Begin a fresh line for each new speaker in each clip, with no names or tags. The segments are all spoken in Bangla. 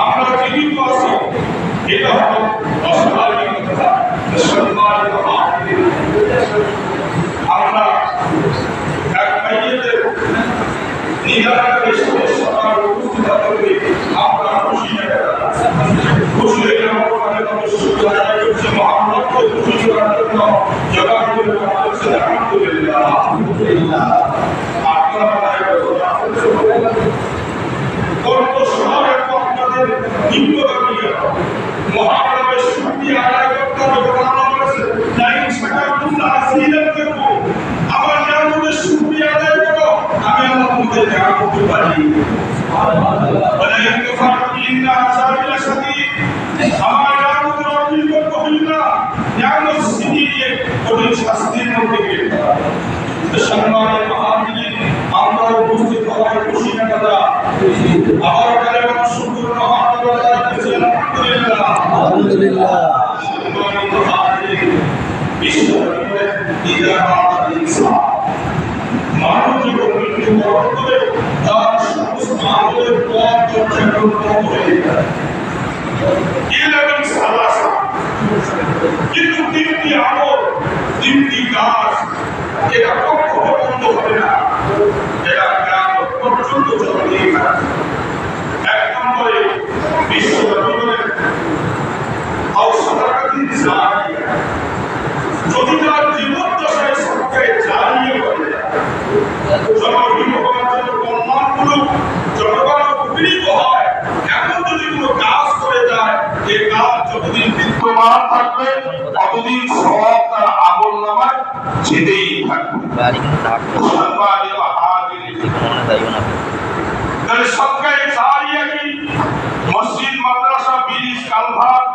আমরা জীবিত আছি, এটা হলো অস্বাভাবিক কথা। সম্মানিত আমরা এক ভাইয়েদের নিরাপদে সবার উপস্থিত থাকবে, আমরা খুশি খুশি হয়ে মহাপ্রভুকে খুশি করার জন্য জবাব করে আলহামদুলিল্লাহ। কত শহরে আপনাদের নিত্যগামী মহাপ্রভুর শক্তি আদায় করতে হবে। আমার নিয়ামতের শক্তি আদায় করো, আমি আমার মধ্যে দেখা করতে পারি। আমার নিয়ামতের অর্জন করতে হইল না, নিয়ামত সিদ্ধিয়ে কঠিন শাস্তির মধ্যে গেলে সম্মানের মহাদিনে আমরা উপস্থিত হওয়ার খুশি না দাদা। আবার কালেমা শুকর আলহামদুলিল্লাহ আলহামদুলিল্লাহ। সম্মানিত মহাদিনে বিশ্বকে ইজারাত ইনসান মানব জীবন মৃত্যু বরণ করে তার সমস্ত আমলের পথ দর্শন হয়ে যায়। কিন্তু তিনটি আমল, তিনটি কাজ এটা কখনো বন্ধ হবে না, এটা কিয়ামত পর্যন্ত চলতেই থাকবে। এক নম্বরে বিশ্বজগতের ঔষধাকারী জারিয়া, যদি তার জীবদ্দশায় সবকে জারিয়ে বলে জনগণ হওয়ার জন্য কল্যাণমূলক জনগণ উপকৃত হয়, এমন যদি কোনো কাজ করে যায়, এই কাজ যতদিন বিদ্যমান থাকবে ততদিন সব তার আমল নামায় যেতেই থাকবে। তাহলে সবকায় জারিয়া কি? মসজিদ, মাদ্রাসা, ব্রিজ, কালভার্ট,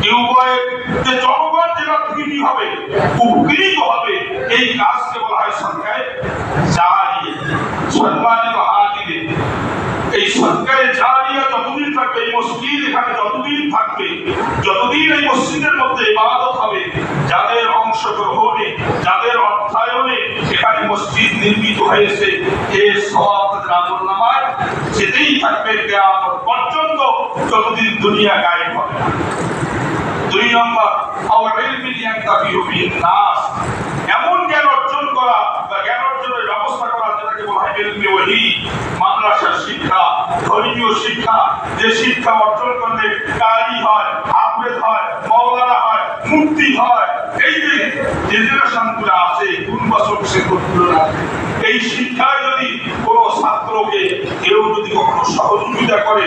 টিউবওয়েল, যে জনগণ যেটা তৈরি হবে, উপকৃত হবে, এই কাজকে বলা হয় সরকারে জারিয়া। সম্মানিত হাজিরিন, এই সরকারে জারিয়া যতদিন থাকবে, এই মসজিদ এখানে যতদিন থাকবে, যতদিন এই মসজিদের মধ্যে ইবাদত হবে, যাদের অংশগ্রহণে, যাদের অর্থায়নে এখানে মসজিদ নির্মিত হয়েছে, এর সওয়াব তাদের আমলনামায় যেতেই থাকবে কিয়ামত পর্যন্ত, যতদিন দুনিয়া কায়েম হবে। দুই নম্বর, এমন জ্ঞান অর্জন করা বা জ্ঞান অর্জনের ব্যবস্থা করা যেটাকে বলা হয় ইলমে ওয়াহি, মাদ্রাসার শিক্ষা, ধর্মীয় শিক্ষা, যে শিক্ষা অর্জন করলে কারি হয়, হাফেজ হয়, মাওলানা হয়, মুফতি হয়। এই যে জেনারেশনগুলো আছে, গুণবাচক সে করতে আছে, এই শিক্ষায় যদি কোনো ছাত্রকে কেউ যদি কখনো সহযোগিতা করে,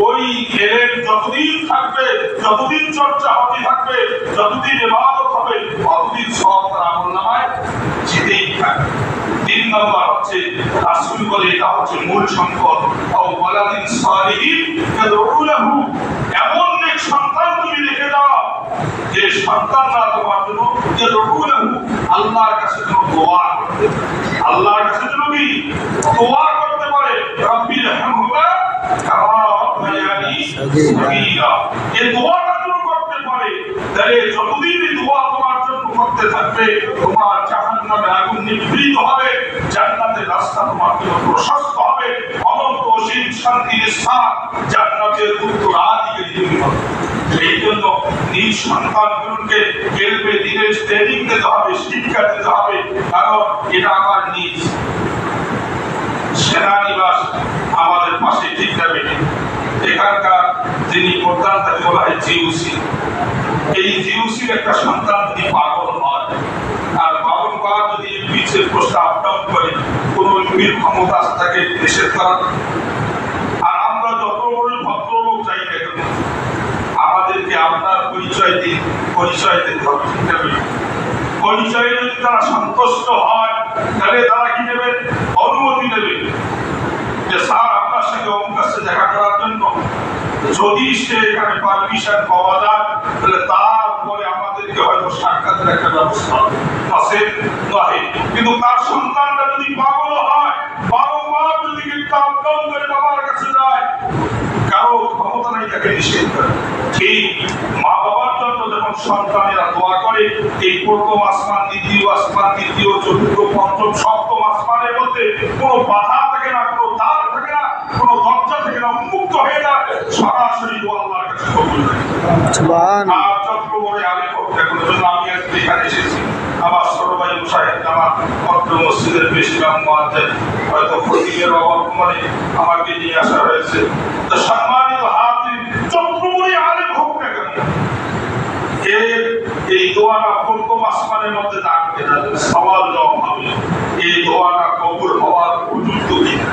ওই এর যতদিন থাকবে, যতদিন চর্চা হতে থাকবে, যতদিন ইবাদত হবে, ততদিন সব তার আমলনামায় যেতেই থাকবে। তিন নম্বর হচ্ছে রাসূল বলে এটা হচ্ছে মূল সম্পদ, আও ওয়ালাদিন সালিহিন ইয়াদউ লাহু, এমন এক সন্তান তুমি রেখে দাও যে সন্তানরা তোমার জন্য ইয়াদউ লাহু, আল্লাহর কাছে যেন দোয়া করতে, আল্লাহর কাছে যেন কি দোয়া করতে পারে, রাব্বির হামহুমা কামা রাব্বায়ানি সগীরা, এই দোয়াটা যেন করতে পারে। তাহলে যতদিন এই দোয়া তোমার জন্য করতে থাকবে, তোমার জাহান্নামে আগুন নিবৃত হবে, জান্নাতের রাস্তা তোমার জন্য প্রশস্ত হবে, অনন্ত অসীম শান্তির স্থান জান্নাতের উত্তরাধিকারী তুমি হবে। এই জন্য নিজ সন্তানগুলোকে খেলবে দিনের ট্রেনিং দিতে হবে, শিক্ষা দিতে হবে, কারণ এটা আমার নিজ সেনানিবাস আমাদের পাশে ঠিক যাবে। এখানকার যিনি প্রধান তাকে বলা হয় জিউসি। এই জিউসির একটা সন্তান যদি পাগল হয়, আর পাগল বা যদি পিছের পোস্ট আপ ডাউন করে, কোন এমপির ক্ষমতা আছে তাকে নিষেধ করা। আর আমরা যত বড় ভদ্রলোক চাই না কেন, আমাদেরকে আপনার পরিচয় দিন, পরিচয় দিতে হবে, ঠিক আছে? পরিচয়ে যদি তারা সন্তুষ্ট হয়, তাহলে তারা কি নেবে? অনুমতি নেবে যে স্যার আপনার সঙ্গে অমুক কাছে দেখা করার জন্য যদি সে এখানে পারমিশন পাওয়া যায়, তাহলে তারপরে আমাদেরকে হয়তো সাক্ষাতের একটা ব্যবস্থা আছে নয়। কিন্তু তার সন্তানরা যদি পাগল হয়, বারংবার যদি কিতাব করে বাবার কাছে যায়, কারো ক্ষমতা নাই তাকে নিষেধ করে। ঠিক মা বাবার জন্য যখন সন্তানেরা দোয়া করে, এই প্রথম আসমান, দ্বিতীয় আসমান, তৃতীয়, চতুর্থ, পঞ্চম, সপ্তম আসমানের মধ্যে কোনো বাধা থাকে না, কোনো দ্বার থাকে না, কোনো দরজা থাকে না, উন্মুক্ত হয়ে যায়। সরাসরি দোয়া আল্লাহর কাছে কবুল হয়। আর চট্টগ্রামে আলী হোক এখন জন্য আমি আজকে এখানে এসেছি। আমার ছোট ভাই মুসাহিদ আমার পত্র মসজিদের বেশি নাম মুয়াজ্জিন হয়তো খতিবের অভাব মানে আমাকে নিয়ে আসা হয়েছে। তো সম্মানিত হাজির, চট্টগ্রামে আলী হোক না কেন এই দোয়াটা প্রথম আসমানের মধ্যে থাকবে না, সওয়াল জবাব হবে এই দোয়াটা কবুল হওয়ার উপযুক্ত কিনা।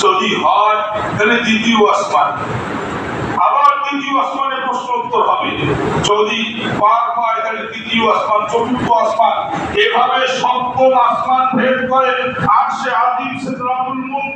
যদি হয় তাহলে দ্বিতীয় আসমান, আবার দ্বিতীয় আসমানে প্রশ্ন উত্তর হবে। যদি পার হয় তাহলে তৃতীয় আসমান, চতুর্থ আসমান, এভাবে সপ্তম আসমান ভেদ করে আরশে আজিম সিদরাতুল মুনতাহা